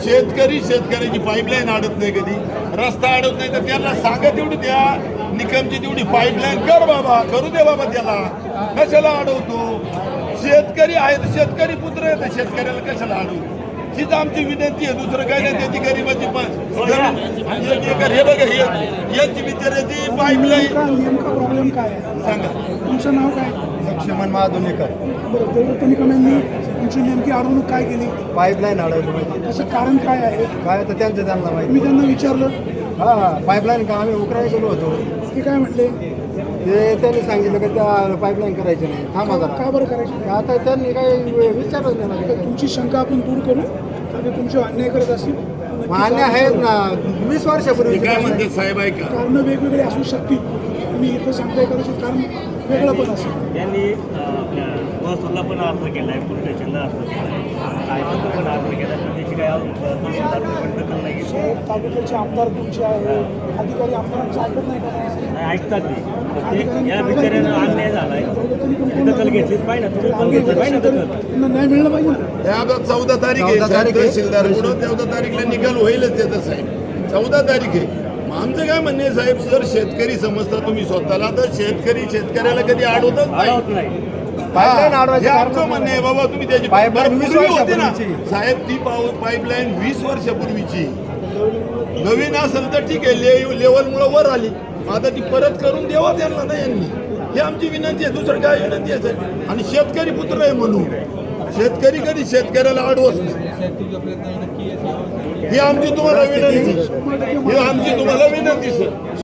शेतकऱ्याची पाईपलाईन अडत नाही, कधी रस्ता अडत नाही, तर त्याला सांगा तेवढी द्या निकमची तेवढी पाईपलाईन कर बाबा, करू दे बाबा, त्याला कशाला अडवतो? शेतकरी आहे तर शेतकरी पुत्र आहे तर शेतकऱ्याला कशाला अडवतो? हीच आमची विनंती आहे, दुसरं काही नाही. त्याची गरीबाची हे बघा, याची बिचाराची पाईपलाईन. नेमका प्रॉब्लेम काय आहे सांगा. तुमचं नाव काय? लक्ष्मण महाधुनीकर. बरं, देवदत्त निकम यांनी तुमची नेमकी अडवणूक काय केली? पाईपलाईन अडवली माहिती त्याचं कारण काय आहे? काय तर त्यांना माहिती. मी त्यांना विचारलं, हा पाईपलाईन का आम्ही उकराय गेलो होतो, ते काय म्हणले? ते त्यांनी सांगितलं की त्या पाईपलाईन करायची नाही, थांबा का जरा. बरं करायची नाही? आता त्यांनी काही विचारलं तर नाही. तुमची शंका आपण दूर करू, कारण ते तुमचे अन्याय करत असतील. मान्य आहेत ना, 20 वर्षापूर्वी काय म्हणते साहेब, ऐका. कारण वेगवेगळे असू शकतील. तुम्ही इथं सांगताय कदाचित कारण वेगळं पण असेल. यांनी आपल्या महसूलला पण अर्ज केला आहे, पोलीस स्टेशनला अर्ज केला आहे, आयुक्त पण अर्ज केला आहे, पण त्याची काही अजून तहसीलदार पण दखल नाही घेतली. साहेब, तालुक्याचे आमदार तुमचे आहेत, अधिकारी आमदारांचं ऐकत नाही का? नाही, ऐकतात ते. या बिचाऱ्यानं अन्याय झाला आहे, दखल घेतलीच पाहिजे ना, तुम्ही पण घेतली पाहिजे ना दखल. त्यांना न्याय मिळलं पाहिजे ना. त्या 14 तारीख आहे, 14 तारीख आहे. तहसीलदार पुढं 14 तारीखला निकाल होईलच त्याचा साहेब. 14 तारीख आहे. आमचं काय म्हणणे साहेब, जर शेतकरी समजता तुम्ही स्वतःला, तर शेतकऱ्याला कधी अडवतच नाही. अडवत नाही. पाईपलाईन अडवायचं हे आमचं कारण म्हणणं आहे बाबा, तुम्ही त्याची पाईपलाईन 20 पूर्वी होती ना वर्षापूर्वीची. साहेब, ती पाईपलाईन 20 वर्षापूर्वीची. नवीन असेल तर ठीक आहे, लेवलमुळे वर आली, आता ती परत करून द्यावा त्यांना ना यांनी. ही आमची विनंती आहे, दुसरं काय विनंती आहे साहेब. आणि शेतकरी पुत्र आहे म्हणून शेतकरी कधी शेतकऱ्याला अडवत नाही. ही आमची तुम्हाला विनंती, ही आमची तुम्हाला विनंती सर.